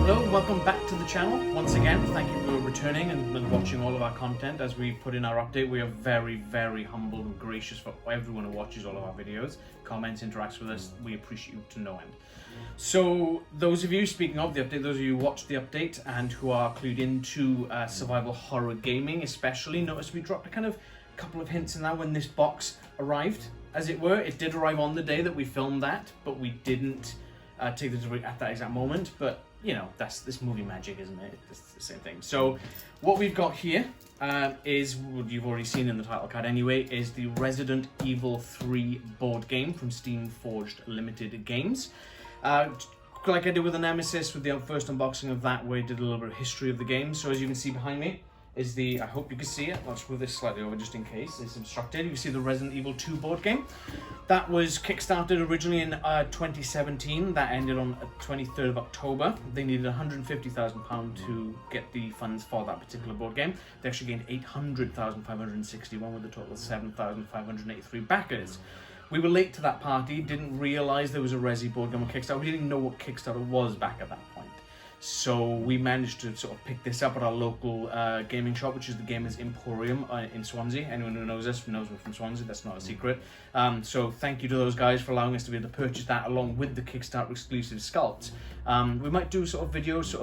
Hello, welcome back to the channel. Once again, thank you for returning and watching all of our content. As we put in our update, we are very, very humble and gracious for everyone who watches all of our videos, comments, interacts with us. We appreciate you to no end. So those of you, speaking of the update, those of you who watched the update and who are clued into survival horror gaming especially, notice we dropped a couple of hints in that when this box arrived, as it were. It did arrive on the day that we filmed that, but we didn't take the delivery at that exact moment. But you know, that's this movie magic, isn't it? It's the same thing. So what we've got here is what you've already seen in the title card anyway, is the Resident Evil 3 board game from Steamforged Limited Games. Like I did with the Nemesis, with the first unboxing of that, where I did a little bit of history of the game. So as you can see behind me is the, I hope you can see it, I'll just move this slightly over just in case it's obstructed. You can see the Resident Evil 2 board game. That was kickstarted originally in 2017. That ended on 23rd of October. They needed £150,000 to get the funds for that particular board game. They actually gained 800,561 with a total of 7,583 backers. We were late to that party, didn't realise there was a Resi board game on Kickstarter. We didn't know what Kickstarter was back at that point. So we managed to sort of pick this up at our local gaming shop, which is the Gamers Emporium in Swansea. Anyone who knows us knows we're from Swansea, that's not a secret. So thank you to those guys for allowing us to be able to purchase that along with the Kickstarter exclusive sculpts. We might do sort of videos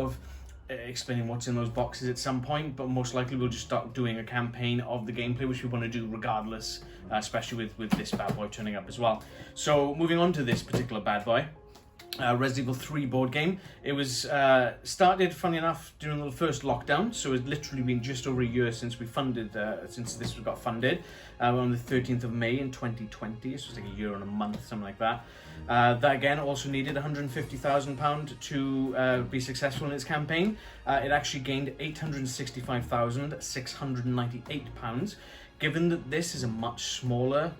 explaining what's in those boxes at some point, but most likely we'll just start doing a campaign of the gameplay, which we want to do regardless, especially with this bad boy turning up as well. So moving on to this particular bad boy. Resident Evil 3 board game. It was started, funny enough, during the first lockdown, so it's literally been just over a year since we funded, since this got funded, on the 13th of May in 2020, so it's like a year and a month, something like that. That again also needed £150,000 to be successful in its campaign. It actually gained £865,698. Given that this is a much smaller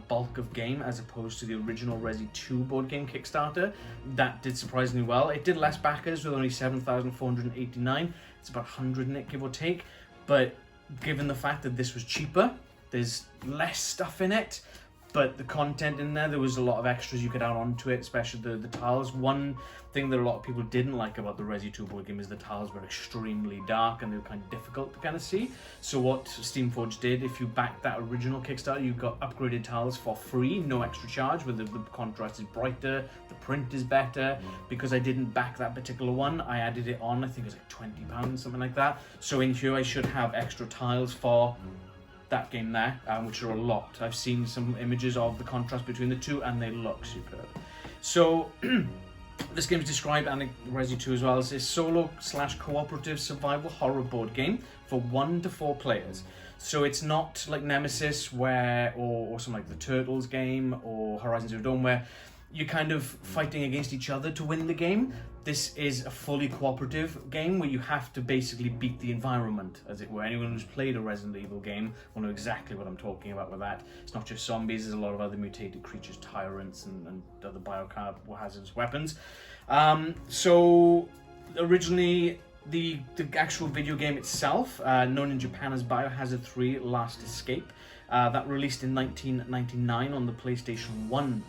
bulk of game as opposed to the original Resi 2 board game Kickstarter, that did surprisingly well. It did less backers with only 7,489. It's about 100 in it, give or take. But given the fact that this was cheaper, there's less stuff in it, but the content in there was a lot of extras you could add on to it, especially the tiles. One thing that a lot of people didn't like about the Resi 2 board game is the tiles were extremely dark and they were kind of difficult to kind of see. So what Steamforged did, if you backed that original Kickstarter, you got upgraded tiles for free, no extra charge, where the contrast is brighter, the print is better. Because I didn't back that particular one, I added it on, I think it was like £20, something like that. So in here I should have extra tiles for that game there, which are a lot. I've seen some images of the contrast between the two and they look superb. So this game is described, and Resi 2 as well, as a solo/cooperative survival horror board game for 1 to 4 players. So it's not like Nemesis or something like the Turtles game or Horizon Zero Dawn, where you're kind of fighting against each other to win the game. This is a fully cooperative game where you have to basically beat the environment, as it were. Anyone who's played a Resident Evil game will know exactly what I'm talking about with that. It's not just zombies, there's a lot of other mutated creatures, tyrants, and other biohazardous weapons. So originally, the actual video game itself, known in Japan as Biohazard 3 Last Escape, that released in 1999 on the PlayStation 1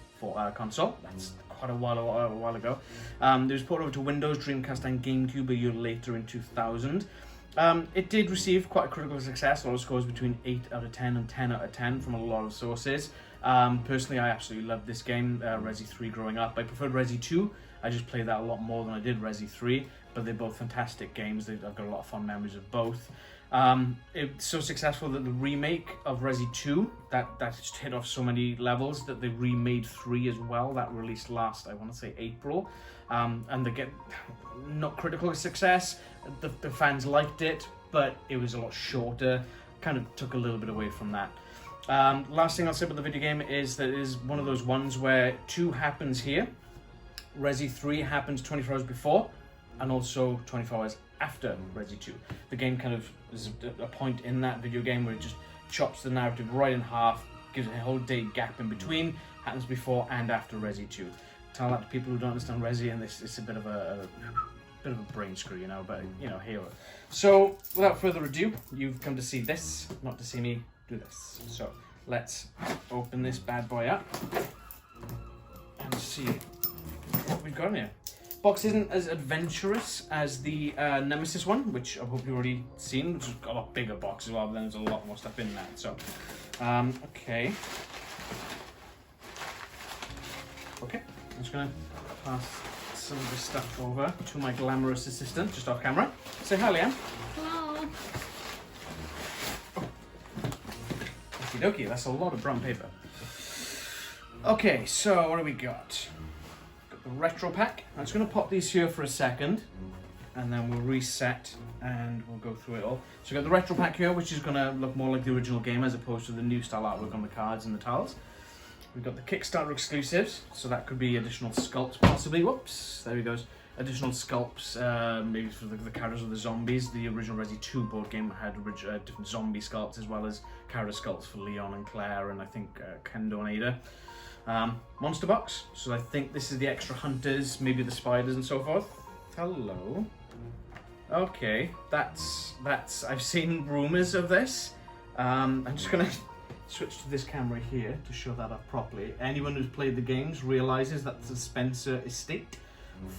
console. That's quite a while ago. It was ported over to Windows, Dreamcast, and GameCube a year later in 2000. It did receive quite a critical success. A lot of scores between 8 out of 10 and 10 out of 10 from a lot of sources. Personally, I absolutely loved this game, Resi 3 growing up. I preferred Resi 2. I just played that a lot more than I did Resi 3, but they're both fantastic games. I've got a lot of fond memories of both. It's so successful that the remake of Resi 2, that just hit off so many levels that they remade 3 as well. That released last, I want to say, April. And they get not critical success. The fans liked it, but it was a lot shorter. Kind of took a little bit away from that. Last thing I'll say about the video game is that it is one of those ones where 2 happens here. Resi 3 happens 24 hours before, and also 24 hours after Resi 2. The game kind of is a point in that video game where it just chops the narrative right in half, gives it a whole day gap in between, happens before and after Resi 2. Tell that to people who don't understand Resi, and it's a bit of a brain screw, you know, but you know, here. So without further ado, you've come to see this, not to see me do this. So let's open this bad boy up and see what we've got in here. box isn't as adventurous as the Nemesis one, which I hope you've already seen, which has got a lot bigger box as well, but then there's a lot more stuff in that. So, okay. Okay, I'm just going to pass some of this stuff over to my glamorous assistant, just off camera. Say hi, Leanne. Hello. Okie dokie, that's a lot of brown paper. Okay, so what do we got? Got the retro pack. I'm just going to pop these here for a second, and then we'll reset and we'll go through it all. So we've got the retro pack here, which is going to look more like the original game as opposed to the new style artwork on the cards and the tiles. We've got the Kickstarter exclusives, so that could be additional sculpts possibly. Whoops, there he goes. Additional sculpts, maybe for the characters of the zombies. The original Resi 2 board game had different zombie sculpts as well as character sculpts for Leon and Claire and I think Kendo and Ada. Monster box, so I think this is the extra hunters, maybe the spiders and so forth. Hello. Okay, that's I've seen rumours of this. I'm just gonna switch to this camera here to show that up properly. Anyone who's played the games realizes that the Spencer estate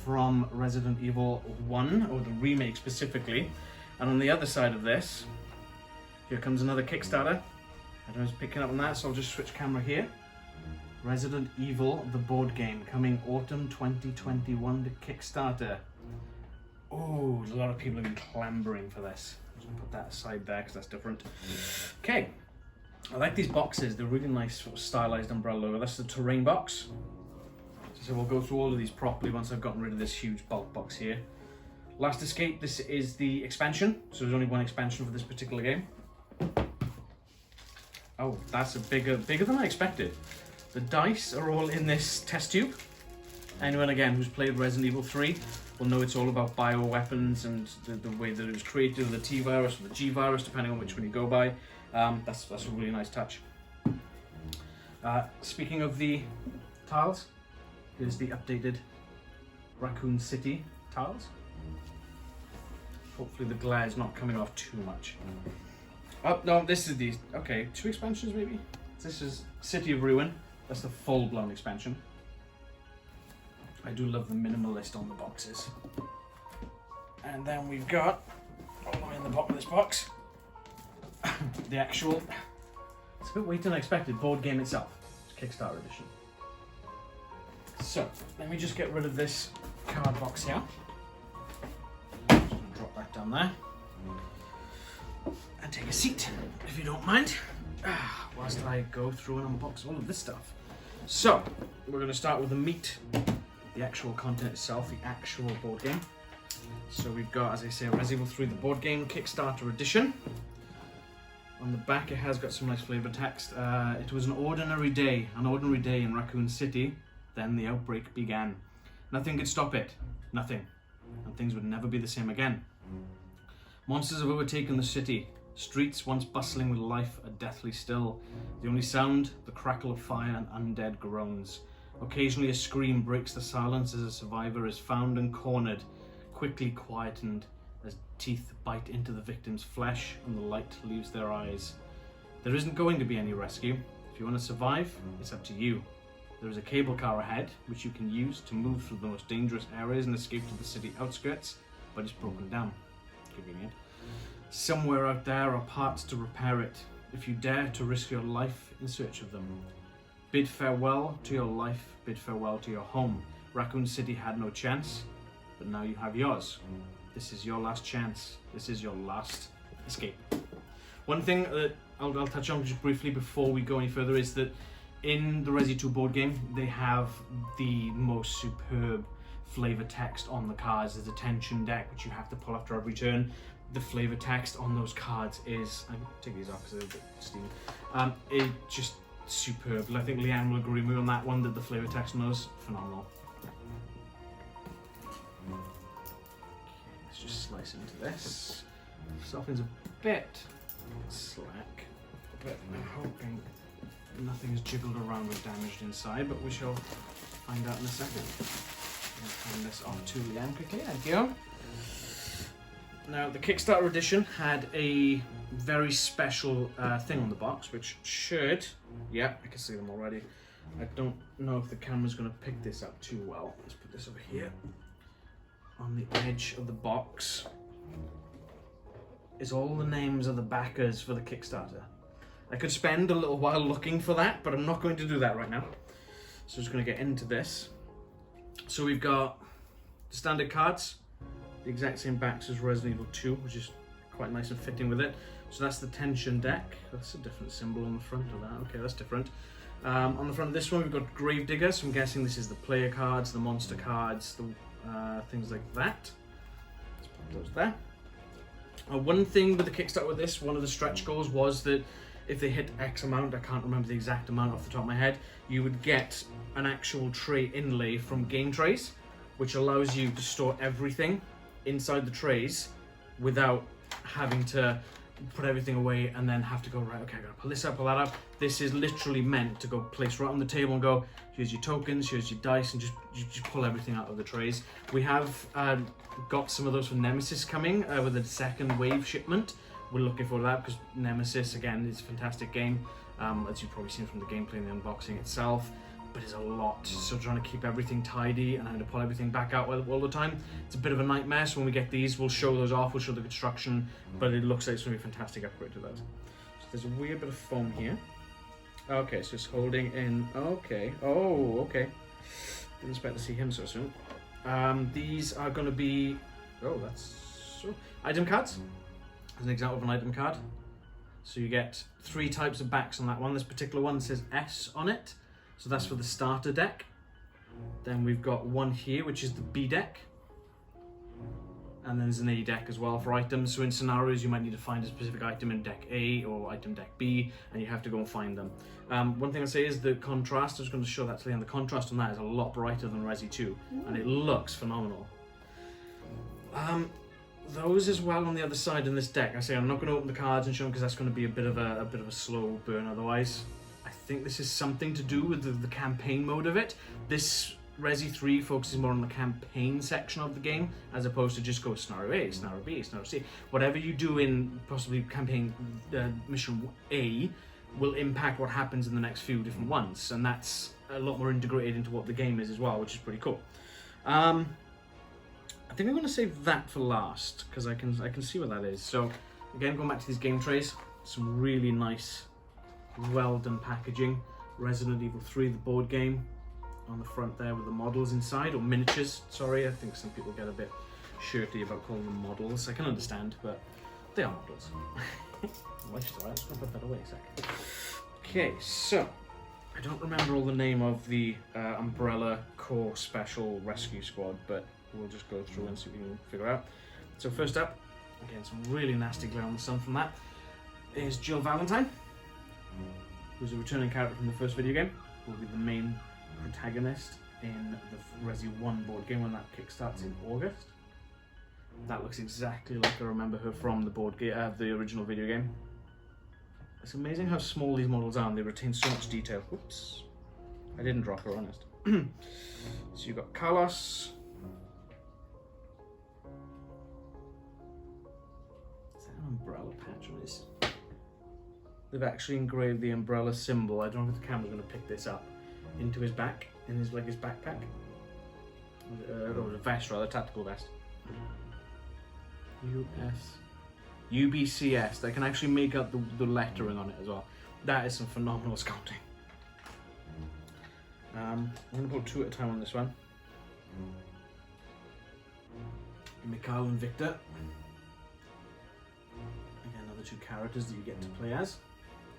from Resident Evil 1, or the remake specifically. And on the other side of this, here comes another Kickstarter. I don't know who's picking up on that, so I'll just switch camera here. Resident Evil, the board game, coming autumn 2021 to Kickstarter. Oh, a lot of people have been clambering for this. I'm just gonna put that aside there because that's different. Okay. I like these boxes, they're really nice sort of stylized umbrella logo. That's the terrain box. So we'll go through all of these properly once I've gotten rid of this huge bulk box here. Last Escape, this is the expansion. So there's only one expansion for this particular game. Oh, that's bigger than I expected. The dice are all in this test tube. Anyone again who's played Resident Evil 3 will know it's all about bioweapons and the way that it was created, the T virus or the G virus, depending on which one you go by. That's a really nice touch. Speaking of the tiles, here's the updated Raccoon City tiles. Hopefully the glare is not coming off too much. Oh no, this is the, okay, 2 expansions maybe? This is City of Ruin, that's the full-blown expansion. I do love the minimalist on the boxes. And then we've got, all the way in the bottom of this box, the actual, it's a bit weirder than I expected, board game itself. It's Kickstarter edition. So, let me just get rid of this card box here. Just gonna drop that down there. And take a seat, if you don't mind, whilst I go through and unbox all of this stuff. So, we're gonna start with the meat, the actual content itself, the actual board game. So we've got, as I say, Resident Evil 3, the board game Kickstarter edition. On the back it has got some nice flavor text. It was an ordinary day in Raccoon City. Then the outbreak began. Nothing could stop it. Nothing. And things would never be the same again. Monsters have overtaken the city. Streets once bustling with life are deathly still. The only sound, the crackle of fire and undead groans. Occasionally a scream breaks the silence as a survivor is found and cornered, quickly quietened as teeth bite into the victim's flesh and the light leaves their eyes. There isn't going to be any rescue. If you want to survive, it's up to you. There is a cable car ahead, which you can use to move through the most dangerous areas and escape to the city outskirts, but it's broken down. Convenient. Somewhere out there are parts to repair it, if you dare to risk your life in search of them. Bid farewell to your life, bid farewell to your home. Raccoon City had no chance, but now you have yours. This is your last chance. This is your last escape. One thing that I'll touch on just briefly before we go any further is that in the Resi 2 board game, they have the most superb flavor text on the cards. There's a tension deck, which you have to pull after every turn. The flavor text on those cards is, I'm take these off because they're a bit steamy. It's just superb. I think Leanne will agree with me on that one, that the flavor text on those, phenomenal. Okay, let's just slice into this. Something's a bit slack, but I'm hoping nothing is jiggled around or damaged inside, but we shall find out in a second. I'll hand this off to Leanne quickly. Thank you. Now, the Kickstarter edition had a very special thing on the box, which should, yeah, I can see them already. I don't know if the camera's going to pick this up too well. Let's put this over here. on the edge of the box is all the names of the backers for the Kickstarter. I could spend a little while looking for that, but I'm not going to do that right now. So I'm just going to get into this. So we've got the standard cards, the exact same backs as Resident Evil 2, which is quite nice and fitting with it. So that's the tension deck. That's a different symbol on the front of that. Okay, that's different. On the front of this one, we've got Gravedigger, so I'm guessing this is the player cards, the monster cards, the things like that. Let's put those there. One thing with the Kickstarter with this, one of the stretch goals was that if they hit X amount, I can't remember the exact amount off the top of my head, you would get an actual tray inlay from Game Trays, which allows you to store everything inside the trays without having to put everything away and then have to go, right, okay, I gotta pull this up, pull that up. This is literally meant to go place right on the table and go, here's your tokens, here's your dice, and just pull everything out of the trays. We have got some of those for Nemesis coming with a second wave shipment. We're looking forward to that because Nemesis, again, is a fantastic game, as you've probably seen from the gameplay and the unboxing itself, but it's a lot. So trying to keep everything tidy and having to pull everything back out all the time, it's a bit of a nightmare. So when we get these, we'll show those off, we'll show the construction, but it looks like it's going to be a fantastic upgrade to that. So there's a weird bit of foam here. Okay, so it's holding in, okay, oh, okay. Didn't expect to see him so soon. These are going to be, oh, that's so, item cards. As an example of an item card. So you get 3 types of backs on that one. This particular one says S on it. So that's for the starter deck. Then we've got one here, which is the B deck. And then there's an A deck as well for items. So in scenarios, you might need to find a specific item in deck A or item deck B, and you have to go and find them. One thing I'll say is the contrast, I was going to show that to Leanne, the contrast on that is a lot brighter than Resi 2, and it looks phenomenal. Those as well on the other side in this deck. I say I'm not going to open the cards and show them because that's going to be a bit of a slow burn otherwise. I think this is something to do with the campaign mode of it. This Resi 3 focuses more on the campaign section of the game as opposed to just go scenario A, scenario B, scenario C. Whatever you do in possibly campaign mission A will impact what happens in the next few different ones, and that's a lot more integrated into what the game is as well, which is pretty cool. I think I'm going to save that for last because I can see what that is. So again, going back to these game trays, some really nice, well done packaging. Resident Evil 3, the board game, on the front there with the models inside, or miniatures. Sorry, I think some people get a bit shirty about calling them models. I can understand, but they are models. Lifestyle. I'm just going to put that away a second. Okay, so I don't remember all the name of the Umbrella Core Special Rescue Squad, but we'll just go through and see what we can figure out. So first up, again, some really nasty glare on the sun from that, is Jill Valentine, who's a returning character from the first video game, will be the main protagonist in the Resi 1 board game when that kickstarts in August. That looks exactly like I remember her from the board game, the original video game. It's amazing how small these models are and they retain so much detail. Oops, I didn't drop her, honest. So you've got Carlos. Umbrella patch on this. They've actually engraved the umbrella symbol. I don't know if the camera's going to pick this up into his back, in his his backpack, or a vest rather, tactical vest. UBCS. They can actually make up the lettering on it as well. That is some phenomenal sculpting. I'm going to put 2 at a time on this one. Mikhail and Victor. 2 characters that you get to play as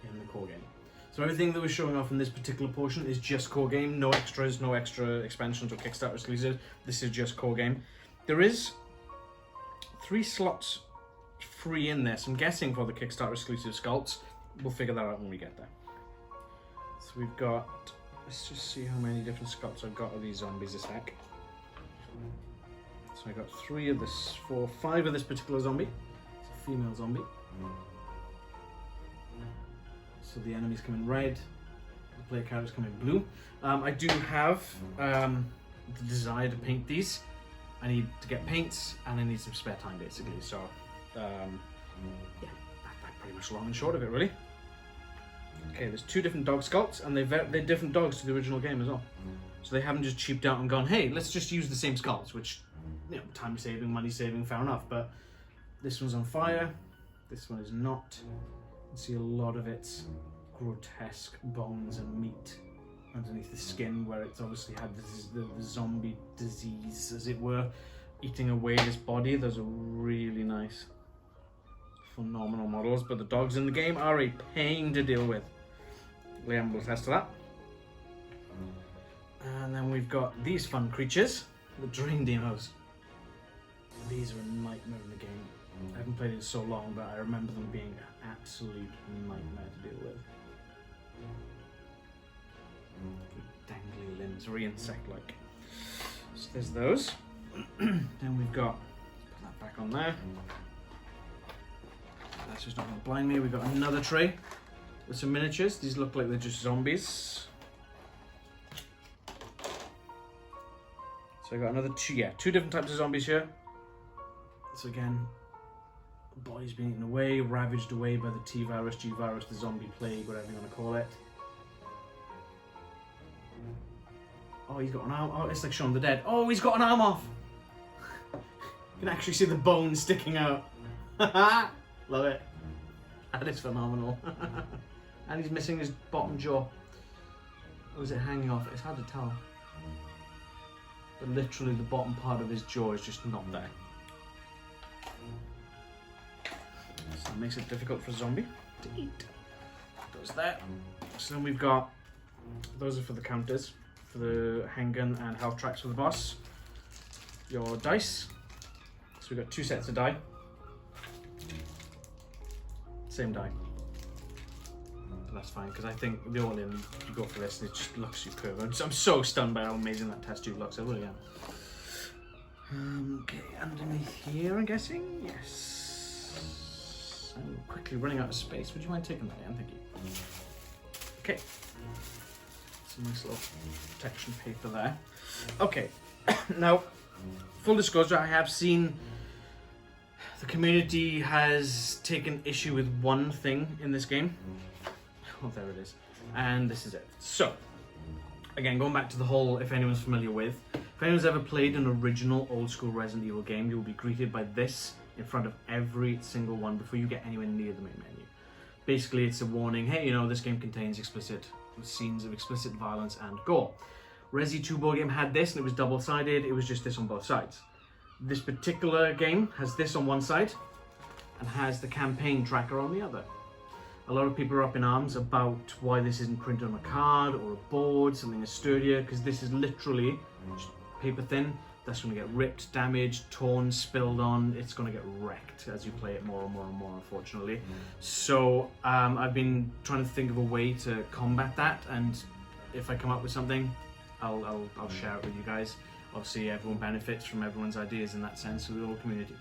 in the core game. So everything that we're showing off in this particular portion is just core game, no extras, no extra expansions or Kickstarter exclusives. This is just core game. There is 3 slots free in this, I'm guessing for the Kickstarter exclusive sculpts. We'll figure that out when we get there. So we've got, let's just see how many different sculpts I've got of these zombies this hack. So I got 3 of this, 5 of this particular zombie. It's a female zombie. So the enemies come in red, the player characters come in blue. I do have the desire to paint these. I need to get paints and I need some spare time basically. So yeah, that's pretty much long and short of it really. Okay, there's 2 different dog sculpts and they're different dogs to the original game as well. So they haven't just cheaped out and gone, hey, let's just use the same sculpts, which you know, time saving, money saving, fair enough. But this one's on fire. This one is not. You can see a lot of its grotesque bones and meat underneath the skin, where it's obviously had the zombie disease, as it were, eating away this body. Those are really nice, phenomenal models, but the dogs in the game are a pain to deal with. Leanne will attest to that. And then we've got these fun creatures, the Dream Demos. These are a nightmare in the game. I haven't played it so long, but I remember them being an absolute nightmare to deal with. Dangly limbs, very insect-like. So there's those. Then we've got, put that back on there. That's just not going to blind me. We've got another tray with some miniatures. These look like they're just zombies. So I got another two different types of zombies here. So again, bodies being eaten away, ravaged away by the T virus, G virus, the zombie plague, whatever you want to call it. Oh, he's got an arm. Oh, it's like Shaun of the Dead. Oh, he's got an arm off. You can actually see the bone sticking out. Love it. That is phenomenal. And he's missing his bottom jaw. Or is it hanging off? It's hard to tell. But literally the bottom part of his jaw is just not there. So that makes it difficult for a zombie to eat. Does that. So then we've got, those are for the counters, for the handgun and health tracks for the boss. Your dice. So we've got 2 sets of die. Same die. But that's fine, because I think the all-in, you go for this and it just looks superb. I'm so stunned by how amazing that test tube looks. I really am. Okay, underneath here, I'm guessing? Yes. I'm quickly running out of space. Would you mind taking that, Leanne? Thank you. Okay. Some nice little protection paper there. Okay. Now, full disclosure, I have seen the community has taken issue with one thing in this game. Oh, there it is. And this is it. So, again, going back to the whole, if anyone's familiar with, if anyone's ever played an original old school Resident Evil game, you will be greeted by this in front of every single one before you get anywhere near the main menu. Basically, it's a warning, hey, you know, this game contains explicit scenes of explicit violence and gore. Resi 2 board game had this and it was double-sided, it was just this on both sides. This particular game has this on one side and has the campaign tracker on the other. A lot of people are up in arms about why this isn't printed on a card or a board, something as sturdier, because this is literally just paper thin. That's going to get ripped, damaged, torn, spilled on. It's going to get wrecked as you play it more and more and more, unfortunately. So I've been trying to think of a way to combat that, and if I come up with something, I'll share it with you guys. Obviously, everyone benefits from everyone's ideas in that sense, so the whole community.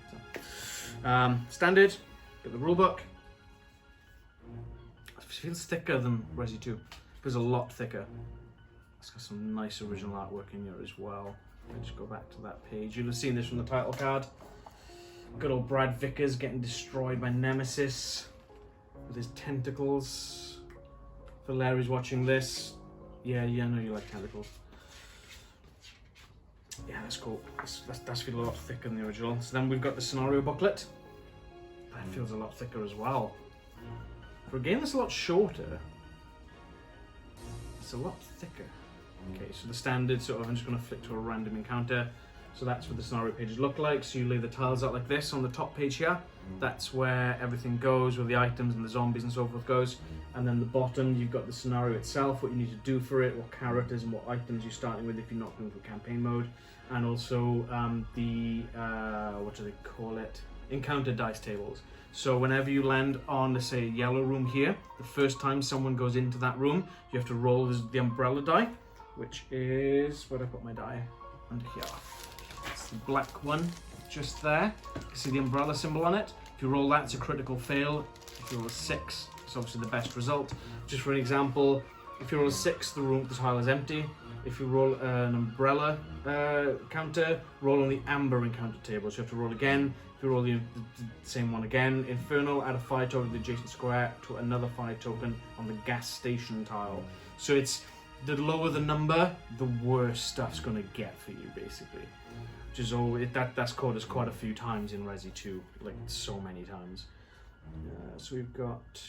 So, standard, get the rulebook. It feels thicker than Resi 2. It feels a lot thicker. It's got some nice original artwork in here as well. I'll just go back to that page. You'll have seen this from the title card. Good old Brad Vickers getting destroyed by Nemesis with his tentacles. For Larry's watching this. Yeah, I know you like tentacles. Yeah, that's cool. That's feel a lot thicker than the original. So then we've got the scenario booklet. That feels a lot thicker as well. For a game that's a lot shorter, it's a lot thicker. Okay, so the standard sort of, I'm just going to flick to a random encounter. So that's what the scenario pages look like. So you lay the tiles out like this on the top page here. That's where everything goes, where the items and the zombies and so forth goes. And then the bottom, you've got the scenario itself, what you need to do for it, what characters and what items you're starting with if you're not going for campaign mode. And also the, what do they call it? Encounter dice tables. So whenever you land on, let's say, a yellow room here, the first time someone goes into that room, you have to roll the umbrella die, which is, where did I put my die? Under here. It's the black one, just there. You can see the umbrella symbol on it. If you roll that, it's a critical fail. If you roll a 6, it's obviously the best result. Just for an example, if you roll a 6, the tile is empty. If you roll an umbrella counter, roll on the amber encounter table. So you have to roll again. If you roll the same one again, Infernal, add a fire token to the adjacent square to another fire token on the gas station tile. So it's the lower the number, the worse stuff's gonna get for you, basically. Which is that's caught us quite a few times in Resi 2, like so many times. So we've got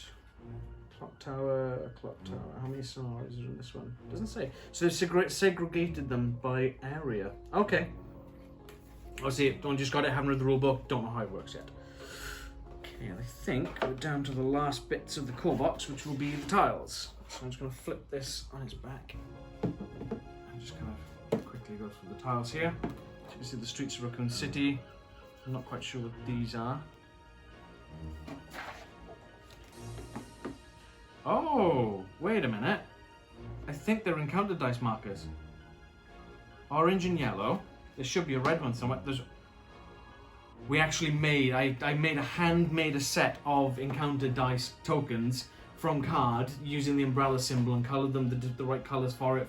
clock tower, a clock tower. How many scenarios are in this one? Doesn't say. So they've segregated them by area. Okay. Obviously, don't just got it, haven't read the rule book, don't know how it works yet. Okay, I think we're down to the last bits of the core box, which will be the tiles. So I'm just going to flip this on its back and just kind of quickly go through the tiles here. So you can see the streets of Raccoon City. I'm not quite sure what these are. Oh, wait a minute. I think they're encounter dice markers. Orange and yellow. There should be a red one somewhere. We actually made, I made a set of encounter dice tokens from card using the umbrella symbol and coloured them the right colours for it.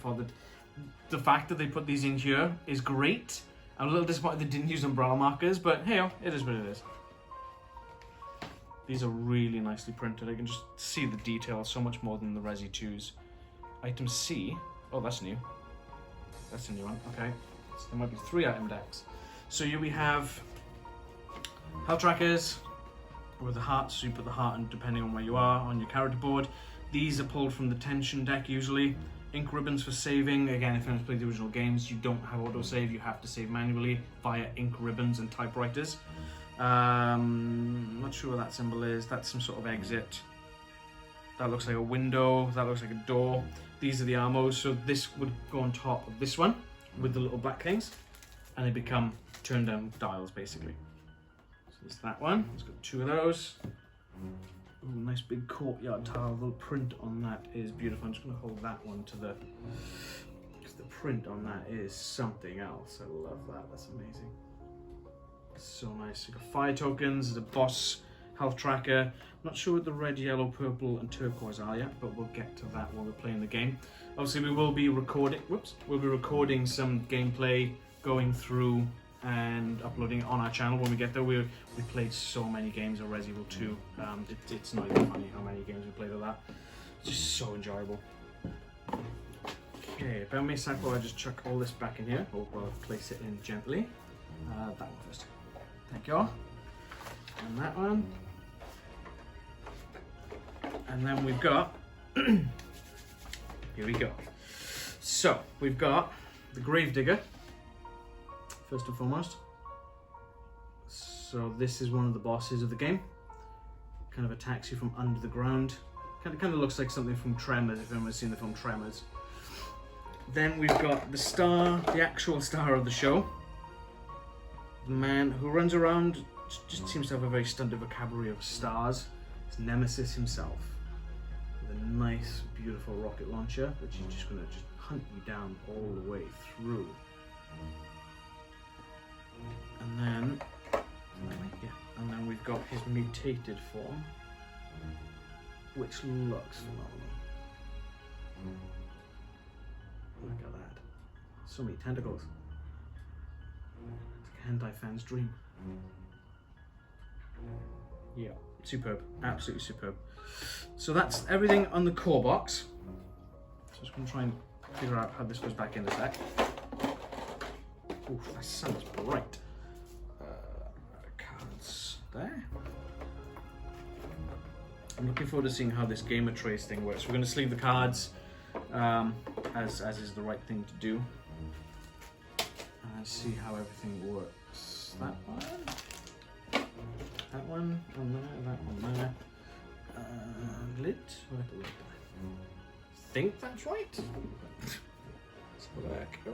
The fact that they put these in here is great. I'm a little disappointed they didn't use umbrella markers, but hey, it is what it is. These are really nicely printed. I can just see the detail so much more than the Resi 2s. Item C. Oh, that's new. That's a new one. Okay. So there might be 3 item decks. So here we have health trackers with the hearts. So you put the heart in depending on where you are on your character board. These are pulled from the tension deck usually. Ink ribbons for saving. Again, if anyone's played the original games, you don't have autosave. You have to save manually via ink ribbons and typewriters. Not sure what that symbol is. That's some sort of exit. That looks like a window. That looks like a door. These are the ammos. So this would go on top of this one with the little black things, and they become turn down dials basically. So there's that one. It's got 2 of those. Ooh, nice big courtyard tile. The print on that is beautiful. I'm just going to hold that one to because the print on that is something else. I love that. That's amazing. So nice. You've got fire tokens, there's a boss health tracker. I'm not sure what the red, yellow, purple, and turquoise are yet, but we'll get to that while we're playing the game. Obviously, we will be recording. We'll be recording some gameplay, going through and uploading it on our channel when we get there. We played so many games of Resident Evil 2. It's not even funny how many games we played of that. It's just so enjoyable. Okay, bear me a sec while I just chuck all this back in here. Or I'll place it in gently. That one first. Thank you all. And that one. And then we've got, here we go. So, we've got the Gravedigger, first and foremost. So this is one of the bosses of the game. Kind of attacks you from under the ground. Kind of looks like something from Tremors, if anyone's seen the film Tremors. Then we've got the star, the actual star of the show. The man who runs around, just seems to have a very stunted vocabulary of stars. It's Nemesis himself. With a nice, beautiful rocket launcher, which is just going to hunt you down all the way through. And then we've got his mutated form, which looks phenomenal. Look at that. So many tentacles. It's like a hentai fan's dream. Yeah, superb. Absolutely superb. So that's everything on the core box. So I'm just going to try and figure out how this goes back in a sec. Oof, that sounds bright. Cards there. I'm looking forward to seeing how this gamer trace thing works. We're going to sleeve the cards as is the right thing to do. And see how everything works. That one on there, that one there. Lid? What lid? I think that's right. Let's go back. Oh.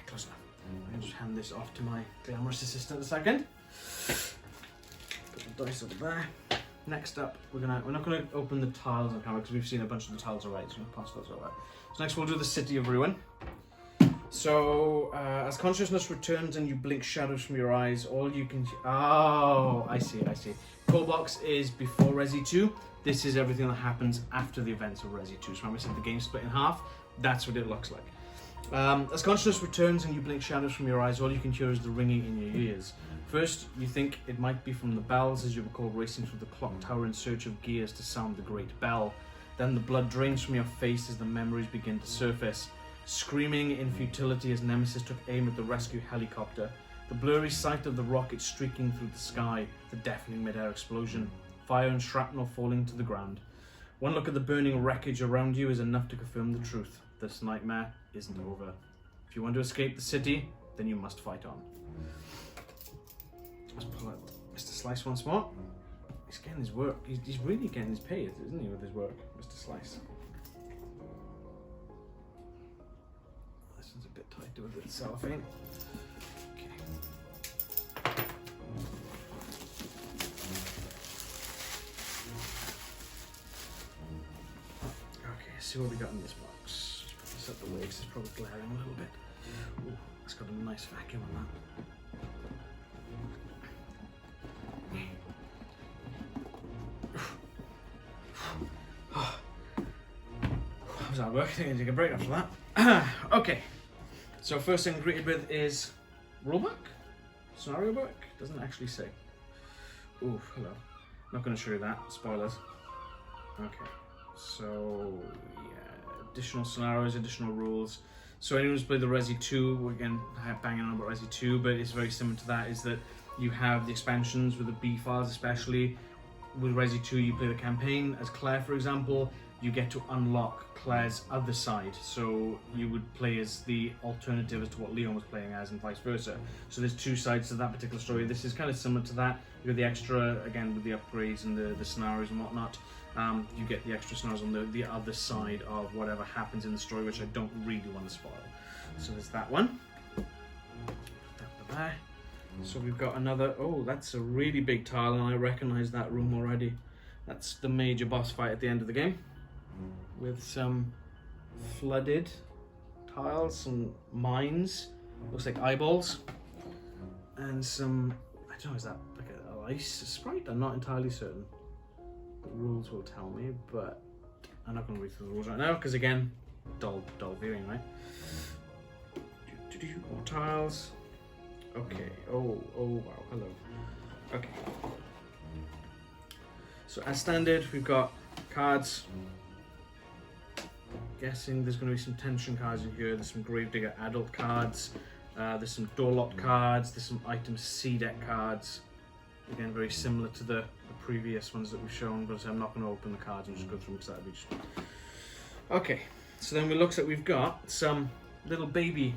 Close enough. I'll just hand this off to my glamorous assistant a second. Put the dice over there. Next up, we're not gonna open the tiles on camera because we've seen a bunch of the tiles already, so we'll pass those over. So next we'll do the City of Ruin. So as consciousness returns and you blink shadows from your eyes, all you can I see. Core box is before Resi 2. This is everything that happens after the events of Resi 2. So remember I said the game split in half. That's what it looks like. As consciousness returns and you blink shadows from your eyes, all you can hear is the ringing in your ears. First, you think it might be from the bells, as you recall racing through the clock tower in search of gears to sound the great bell. Then the blood drains from your face as the memories begin to surface. Screaming in futility as Nemesis took aim at the rescue helicopter. The blurry sight of the rocket streaking through the sky, the deafening mid-air explosion, fire and shrapnel falling to the ground. One look at the burning wreckage around you is enough to confirm the truth. This nightmare isn't over. If you want to escape the city, then you must fight on. Let's pull out Mr. Slice once more. He's getting his work. He's really getting his pay, isn't he, with his work, Mr. Slice? This one's a bit tighter with the cellophane. Okay, see what we got in this box. Just put this up the way because it's probably glaring a little bit. Ooh, it's got a nice vacuum on that. How's that work? I think I take a break after that. Okay, so first thing I'm greeted with is rulebook? Scenario book? Doesn't actually say. Ooh, hello. Not going to show you that. Spoilers. Okay, so yeah, additional scenarios, additional rules. So anyone who's played the Resi 2, we're again banging on about Resi 2, but it's very similar to that, is that you have the expansions with the B files especially. With Resi 2 you play the campaign as Claire, for example. You get to unlock Claire's other side, so you would play as the alternative as to what Leon was playing as and vice versa. So there's two sides to that particular story. This is kind of similar to that. You got the extra, again with the upgrades and the scenarios and whatnot. You get the extra scenarios on the other side of whatever happens in the story, which I don't really want to spoil. So there's that one. Put that there. So we've got another, oh, that's a really big tile, and I recognize that room already. That's the major boss fight at the end of the game, with some flooded tiles, some mines, looks like eyeballs, and some, I don't know, is that like an ice sprite? I'm not entirely certain. The rules will tell me, but I'm not going to read through the rules right now, because again, dull viewing, right? More tiles. Okay, oh wow, hello. Okay. So as standard, we've got cards. Guessing there's going to be some tension cards in here. There's some Gravedigger adult cards. There's some door lock cards. There's some item C deck cards. Again, very similar to the previous ones that we've shown, but I'm not going to open the cards and just go through them because that would be just... Okay, so then we looks like we've got some little baby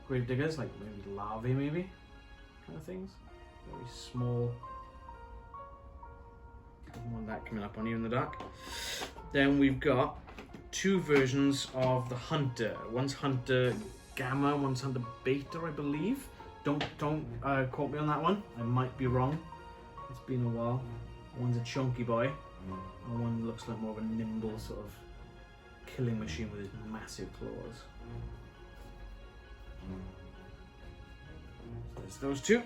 Gravediggers, like maybe larvae, maybe kind of things. Very small. Don't want that coming up on you in the dark. Then we've got two versions of the Hunter. One's Hunter Gamma, one's Hunter Beta, I believe. Don't quote me on that one. I might be wrong. It's been a while. One's a chunky boy, and one looks like more of a nimble sort of killing machine with his massive claws. So there's those two.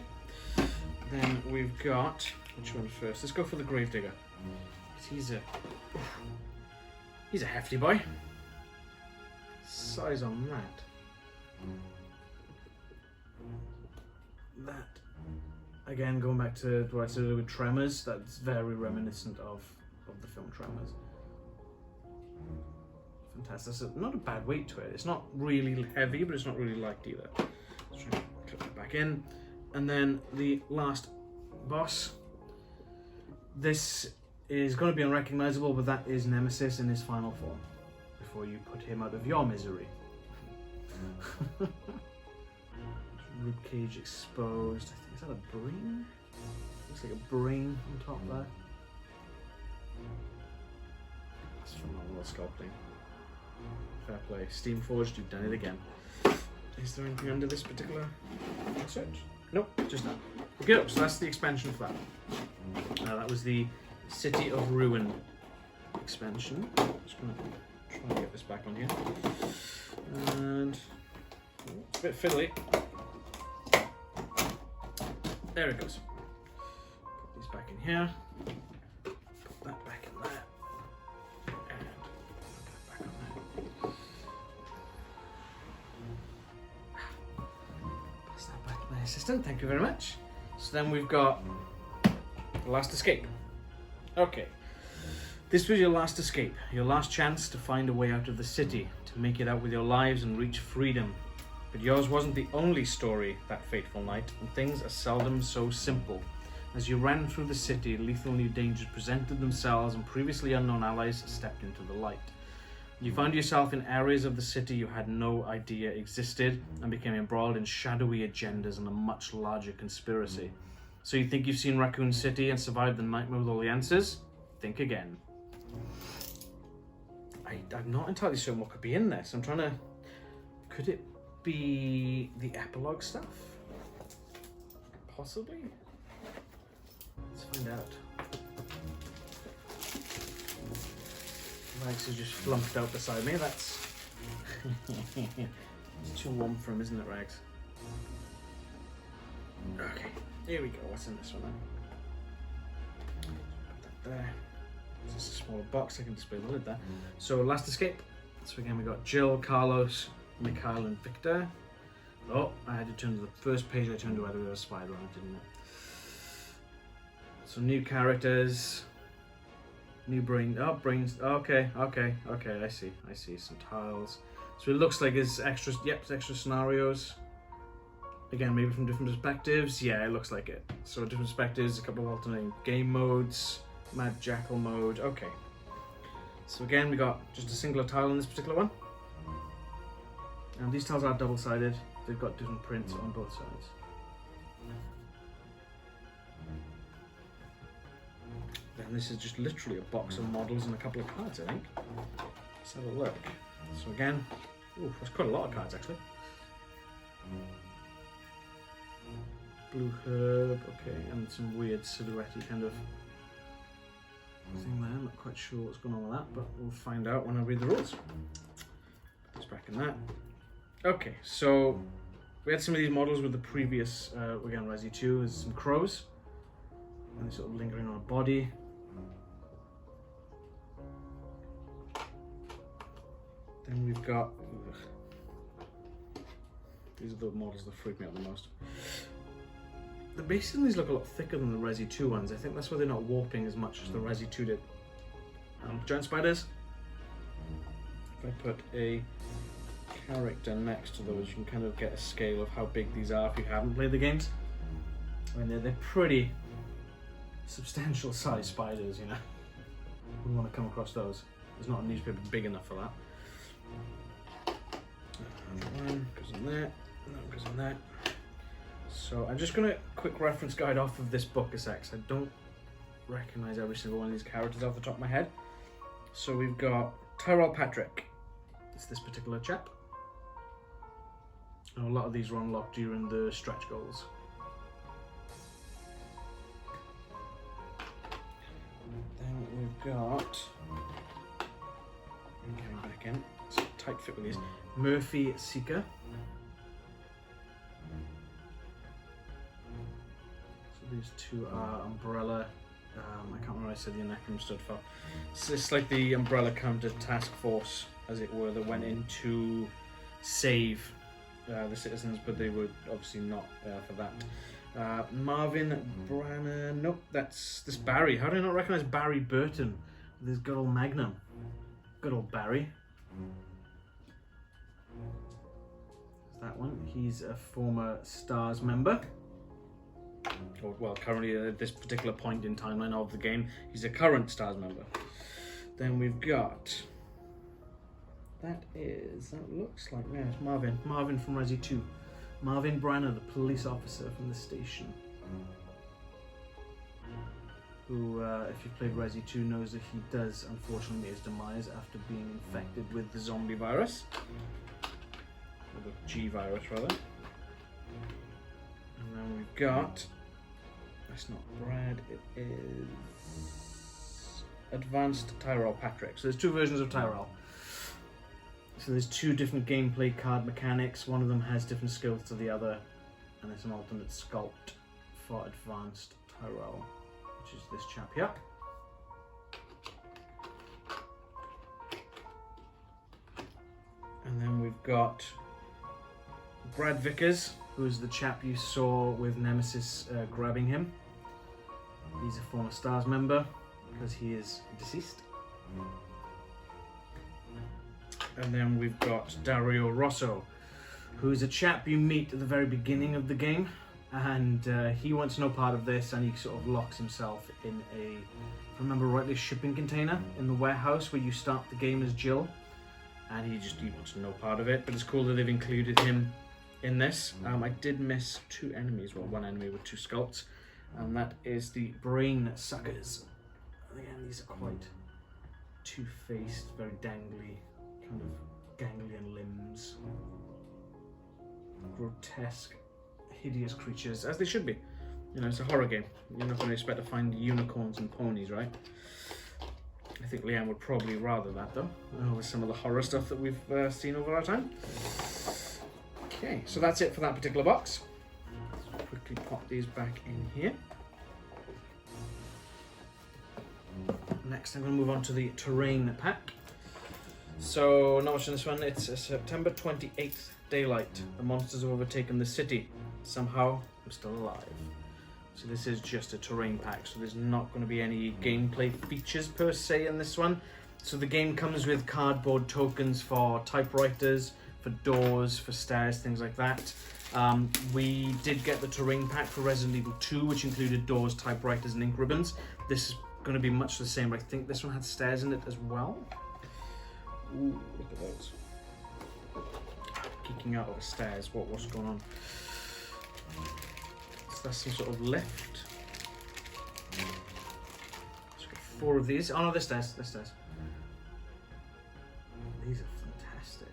Then we've got, which one first? Let's go for the Gravedigger. He's a hefty boy. Size on that. That, again, going back to what I said with Tremors, that's very reminiscent of the film Tremors. Fantastic. So not a bad weight to it. It's not really heavy, but it's not really light either. Let's try and clip it back in. And then the last boss. This is going to be unrecognizable, but that is Nemesis in his final form. Before you put him out of your misery. Ribcage exposed. I think, is that a brain? Looks like a brain on top there. That's phenomenal sculpting. Fair play. Steamforged, you've done it again. Is there anything under this particular search? Nope, just that. Okay, so that's the expansion for that. That was the City of Ruin expansion. Just gonna try and get this back on here. And it's a bit fiddly. There it goes. Put these back in here. Put that back in there. And put that back on there. Pass that back to my assistant. Thank you very much. So then we've got the last escape. Okay. This was your last escape, your last chance to find a way out of the city, to make it out with your lives and reach freedom. But yours wasn't the only story that fateful night, and things are seldom so simple. As you ran through the city, lethal new dangers presented themselves and previously unknown allies stepped into the light. You found yourself in areas of the city you had no idea existed and became embroiled in shadowy agendas and a much larger conspiracy. So you think you've seen Raccoon City and survived the nightmare with all the answers? Think again. I'm not entirely sure what could be in this. I'm trying to... Could it be the epilogue stuff? Possibly? Let's find out. Rags is just flumped out beside me. That's... It's too warm for him, isn't it, Rags? Okay, here we go. What's in this one then? Put that there. It's just a smaller box, I can display the lid there. So, last escape. So again, we got Jill, Carlos, Mikhail, and Victor. Oh, I had to turn to the first page I turned to, either a spider on it, didn't it? So, new characters. New brain. Oh, brains. Okay, I see. Some tiles. So, it looks like it's extra. Yep, it's extra scenarios. Again, maybe from different perspectives. Yeah, it looks like it. So, different perspectives, a couple of alternating game modes. Mad Jackal mode. Okay. So again, we got just a singular tile in this particular one. And these tiles are double-sided. They've got different prints on both sides. Then this is just literally a box of models and a couple of cards, I think. Let's have a look. So again, ooh, that's quite a lot of cards actually. Blue herb, okay, and some weird silhouette-y kind of thing there. I'm not quite sure what's going on with that, but we'll find out when I read the rules. Put this back in that. Okay, so we had some of these models with the previous, again, Resi 2. There's some crows, and they're sort of lingering on a body. Then we've got, these are the models that freak me out the most. The bases on these look a lot thicker than the Resi 2 ones. I think that's why they're not warping as much as the Resi 2 did. Giant spiders. If I put a character next to those, you can kind of get a scale of how big these are if you haven't played the games. I mean, they're pretty substantial size spiders, you know. We want to come across those. There's not a newspaper big enough for that. One goes in there, that goes in there. So I'm just going to quick reference guide off of this book a sec, I don't recognise every single one of these characters off the top of my head. So we've got Tyrell Patrick. It's this particular chap. And a lot of these were unlocked during the stretch goals. Then we've got... Getting back in. It's a tight fit with these. Murphy Seeker. These two are Umbrella. I can't remember what I said the acronym stood for. So it's like the Umbrella Counter Task Force, as it were, that went in to save the citizens, but they were obviously not for that. Marvin Brannan. Nope, that's this Barry. How do I not recognize Barry Burton with his good old Magnum? Good old Barry. There's that one. He's a former STARS member. Or, well, currently at this particular point in timeline of the game, he's a current STARS member. Then we've got... That looks like, yeah, it's Marvin from Resi 2. Marvin Branner, the police officer from the station. Who, if you've played Resi 2, knows that he does, unfortunately, meet his demise after being infected with the zombie virus. Or the G virus, rather. And then we've got, that's not Brad, it is Advanced Tyrell Patrick. So there's two versions of Tyrell. So there's two different gameplay card mechanics. One of them has different skills to the other, and it's an alternate sculpt for Advanced Tyrell, which is this chap here. And then we've got Brad Vickers, who's the chap you saw with Nemesis grabbing him. He's a former STARS member because he is deceased. And then we've got Dario Rosso, who's a chap you meet at the very beginning of the game, and he wants no part of this, and he sort of locks himself in a, if I remember rightly, shipping container in the warehouse where you start the game as Jill, and he wants no part of it. But it's cool that they've included him in this. I did miss 2 enemies, well, 1 enemy with 2 sculpts, and that is the brain suckers. Again, these are quite two-faced, very dangly, kind of ganglion limbs, grotesque, hideous creatures, as they should be. You know, it's a horror game. You're not going to expect to find unicorns and ponies, right? I think Leanne would probably rather that, though, with some of the horror stuff that we've seen over our time. Okay, so that's it for that particular box. Let's quickly pop these back in here. Next, I'm going to move on to the terrain pack. So, not much on this one. It's September 28th, daylight. The monsters have overtaken the city. Somehow, I'm still alive. So this is just a terrain pack, so there's not going to be any gameplay features per se in this one. So the game comes with cardboard tokens for typewriters, for doors, for stairs, things like that. We did get the terrain pack for Resident Evil 2, which included doors, typewriters, and ink ribbons. This is going to be much the same, but I think this one had stairs in it as well. Ooh, look at those. Kicking out over stairs. What's going on? So that's some sort of lift. Let's get 4 of these. Oh no, there's stairs. There's stairs. These are fantastic.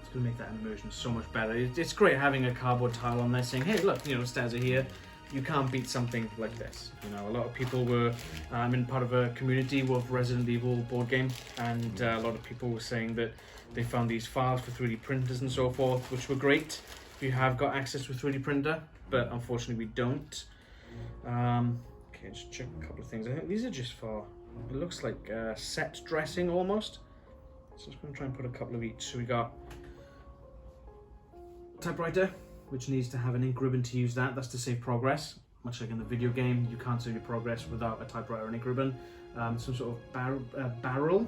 It's going to make that immersion so much better. It's great having a cardboard tile on there saying, hey, look, you know, stairs are here. You can't beat something like this. You know, a lot of people were, I'm in part of a community with Resident Evil board game, and a lot of people were saying that they found these files for 3D printers and so forth, which were great if you have got access to a 3D printer, but unfortunately we don't. Okay, just check a couple of things. I think these are just for, it looks like set dressing almost. So I'm just going to try and put a couple of each. So we got typewriter, which needs to have an ink ribbon to use that. That's to save progress. Much like in the video game, you can't save your progress without a typewriter or an ink ribbon. Some sort of barrel.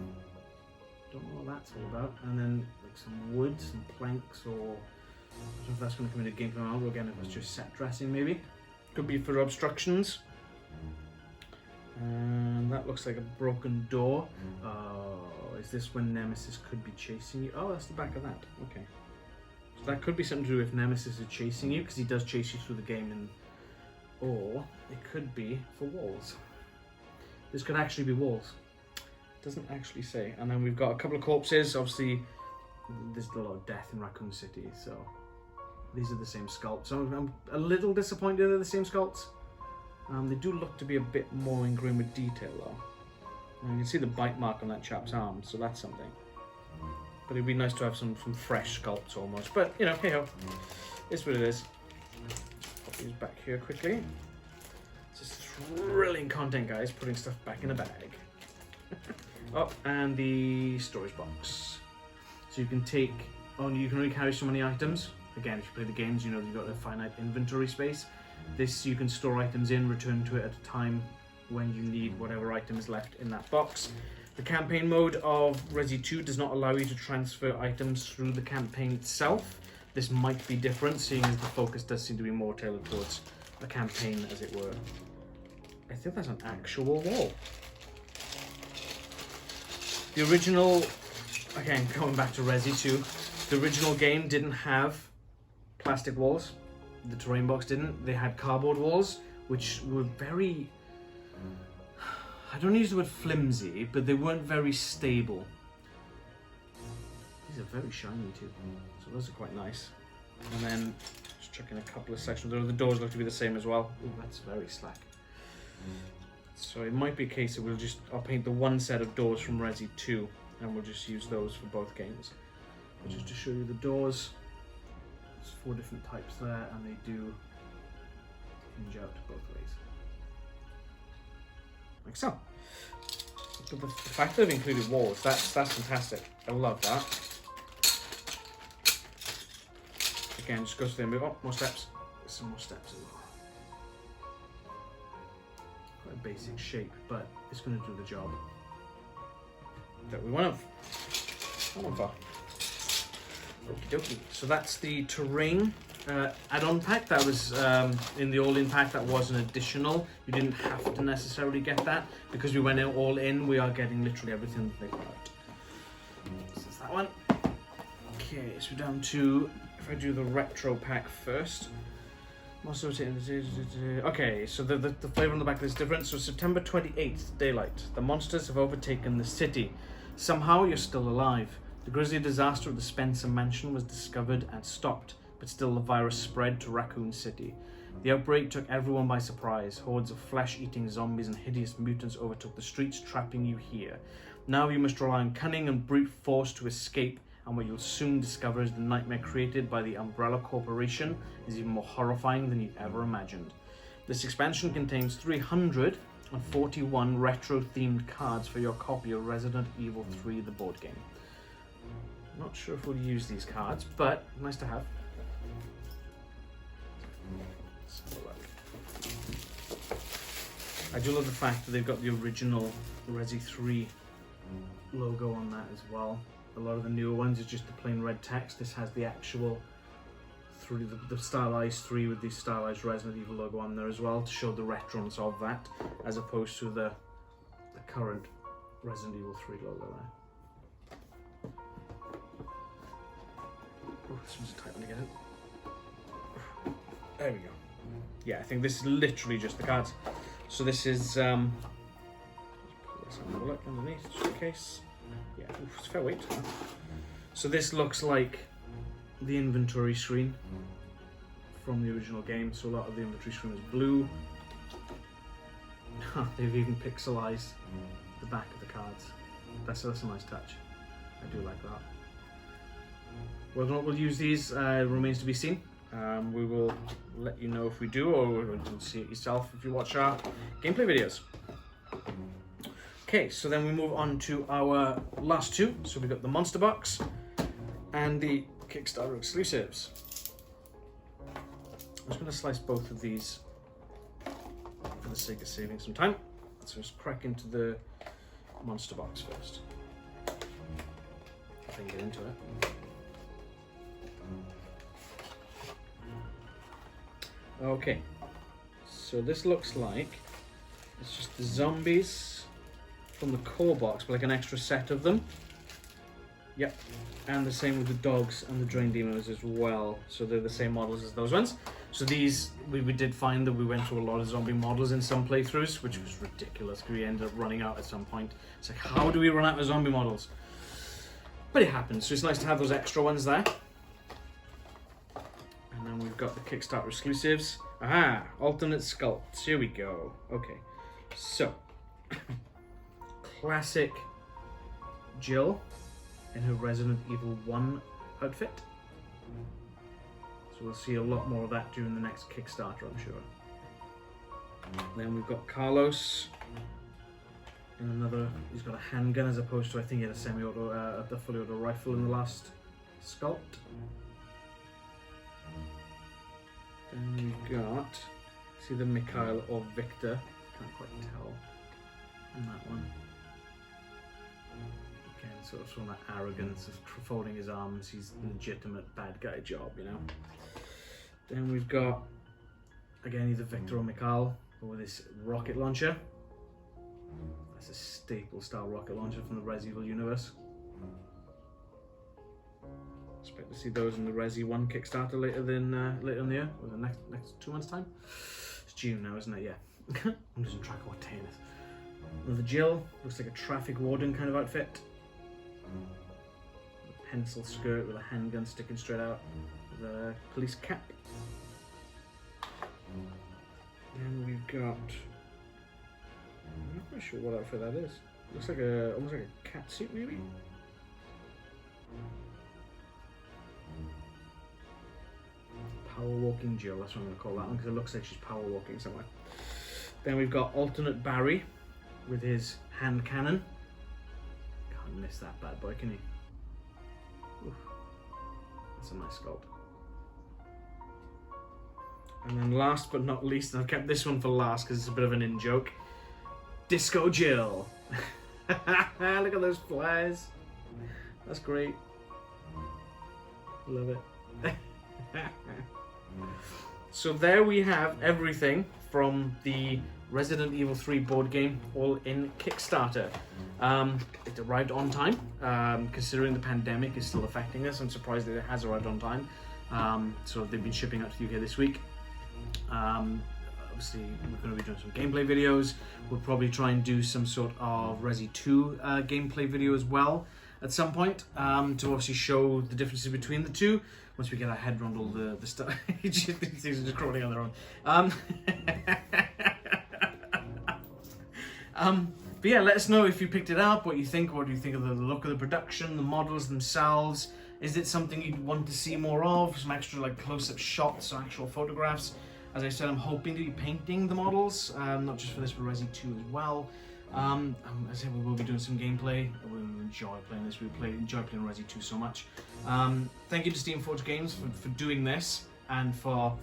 Don't know what that's all about. And then like some wood, some planks, or I don't know if that's going to come into gameplay or again, if it's just set dressing maybe. Could be for obstructions. And that looks like a broken door. Is this when Nemesis could be chasing you? Oh, that's the back of that. Okay. So that could be something to do if Nemesis is chasing you, because he does chase you through the game, and or it could be for walls. This could actually be walls. It doesn't actually say. And then we've got a couple of corpses. Obviously, there's a lot of death in Raccoon City, so these are the same sculpts. So I'm a little disappointed they're the same sculpts. They do look to be a bit more ingrained with detail, though. And you can see the bite mark on that chap's arm, so that's something. But it'd be nice to have some fresh sculpts almost. But, you know, hey ho. It's what it is. Pop these back here quickly. Just thrilling content, guys. Putting stuff back in a bag. Oh, and the storage box. So you can take, you can only carry so many items. Again, if you play the games, you know you've got a finite inventory space. This, you can store items in, return to it at a time when you need whatever item is left in that box. The campaign mode of Resi 2 does not allow you to transfer items through the campaign itself. This might be different, seeing as the focus does seem to be more tailored towards a campaign, as it were. I think that's an actual wall. The original, again, going back to Resi 2, the original game didn't have plastic walls. The terrain box didn't. They had cardboard walls, which were very, I don't use the word flimsy, but they weren't very stable. These are very shiny too, so those are quite nice. And then just checking a couple of sections. The doors look to be the same as well. Ooh, that's very slack. So it might be a case that I'll paint the one set of doors from Resi 2, and we'll just use those for both games. But just to show you the doors, there's 4 different types there, and they do hinge out both ways. Like so. But the fact that they've included walls, that's fantastic. I love that. Again, just goes to the move. Oh, more steps. There's some more steps as well. quite a basic shape, but it's going to do the job that we want for. Okie dokie. So that's the terrain add-on pack. That was in the all-in pack. That was an additional. You didn't have to necessarily get that because we went in all in. We are getting literally everything that they put out. So that's that one. Okay, so we're down to, if I do the retro pack first. Okay, so the flavor on the back of this is different. So September 28th, daylight. The monsters have overtaken the city. Somehow you're still alive. The grisly disaster of the Spencer Mansion was discovered and stopped, but still the virus spread to Raccoon City. The outbreak took everyone by surprise. Hordes of flesh-eating zombies and hideous mutants overtook the streets, trapping you here. Now you must rely on cunning and brute force to escape, and what you'll soon discover is the nightmare created by the Umbrella Corporation is even more horrifying than you ever imagined. This expansion contains 341 retro-themed cards for your copy of Resident Evil 3, the board game. Not sure if we'll use these cards, but nice to have. Let's have a look. I do love the fact that they've got the original Resi 3 logo on that as well. A lot of the newer ones is just the plain red text. This has the actual the stylized 3 with the stylized Resident Evil logo on there as well to show the retrons of that, as opposed to the current Resident Evil 3 logo there. Oh, this one's a tight one to get in. There we go. Yeah, I think this is literally just the cards. So this is let's have a look underneath just in case. Yeah, it's fair weight. So this looks like the inventory screen from the original game. So a lot of the inventory screen is blue. They've even pixelized the back of the cards. That's a nice touch. I do like that. Whether or not we'll use these remains to be seen. We will let you know if we do, or you'll see it yourself if you watch our gameplay videos. Okay, so then we move on to our last two. So we've got the Monster Box and the Kickstarter exclusives. I'm just going to slice both of these for the sake of saving some time. So let's crack into the Monster Box first. If I can get into it. Okay, so this looks like it's just the zombies from the core box, but like an extra set of them. Yep, and the same with the dogs and the drain demons as well. So they're the same models as those ones. So these, we did find that we went through a lot of zombie models in some playthroughs, which was ridiculous because we ended up running out at some point. It's like, how do we run out of zombie models? But it happens, so it's nice to have those extra ones there. And then we've got the Kickstarter exclusives. Aha, alternate sculpts. Here we go. Okay, so classic Jill in her Resident Evil 1 outfit. So we'll see a lot more of that during the next Kickstarter, I'm sure. Then we've got Carlos in another. He's got a handgun as opposed to, I think he had a semi-auto, a fully auto rifle in the last sculpt. Then we've got, see the Mikhail or Victor, can't quite tell on that one. Again, sort of that arrogance of folding his arms, he's a legitimate bad guy job, you know. Then we've got, again, either Victor or Mikhail with this rocket launcher. That's a staple style rocket launcher from the Resident Evil universe. Expect to see those in the Resi 1 Kickstarter later in the year, or the next 2 months' time. It's June now, isn't it? Yeah. I'm losing track of what day it is. Another Jill, looks like a traffic warden kind of outfit. A pencil skirt with a handgun sticking straight out. With a police cap. Then we've got, I'm not quite sure what outfit that is. Looks like almost like a cat suit maybe. Power walking Jill, that's what I'm going to call that one, because it looks like she's power walking somewhere. Then we've got alternate Barry with his hand cannon. Can't miss that bad boy, can he? Oof. That's a nice sculpt. And then last but not least, and I've kept this one for last because it's a bit of an in-joke, Disco Jill. Look at those flares. That's great. Love it. So there we have everything from the Resident Evil 3 board game, all in Kickstarter. It arrived on time, considering the pandemic is still affecting us. I'm surprised that it has arrived on time. So they've been shipping out to the UK this week. Obviously, we're going to be doing some gameplay videos. We'll probably try and do some sort of Resi 2 gameplay video as well at some point, to obviously show the differences between the two. Once we get our head around all the stuff. These things are just crawling on their own. But yeah, let us know if you picked it up, what you think. What do you think of the look of the production, the models themselves? Is it something you'd want to see more of? Some extra like close-up shots or actual photographs? As I said, I'm hoping to be painting the models, not just for this, but Resi 2 as well. As I said, we will be doing some gameplay. We enjoy playing this. We enjoy playing Resi 2 so much. Thank you to Steamforged Games for doing this, and for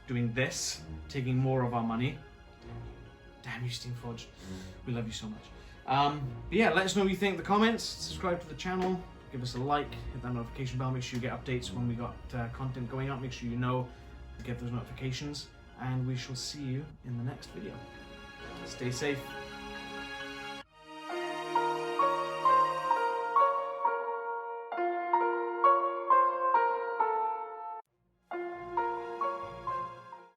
doing this, taking more of our money. Damn you, Steamforged. We love you so much. But yeah, let us know what you think in the comments. Subscribe to the channel. Give us a like. Hit that notification bell. Make sure you get updates when we got content going up. Make sure you know to get those notifications. And we shall see you in the next video. Stay safe.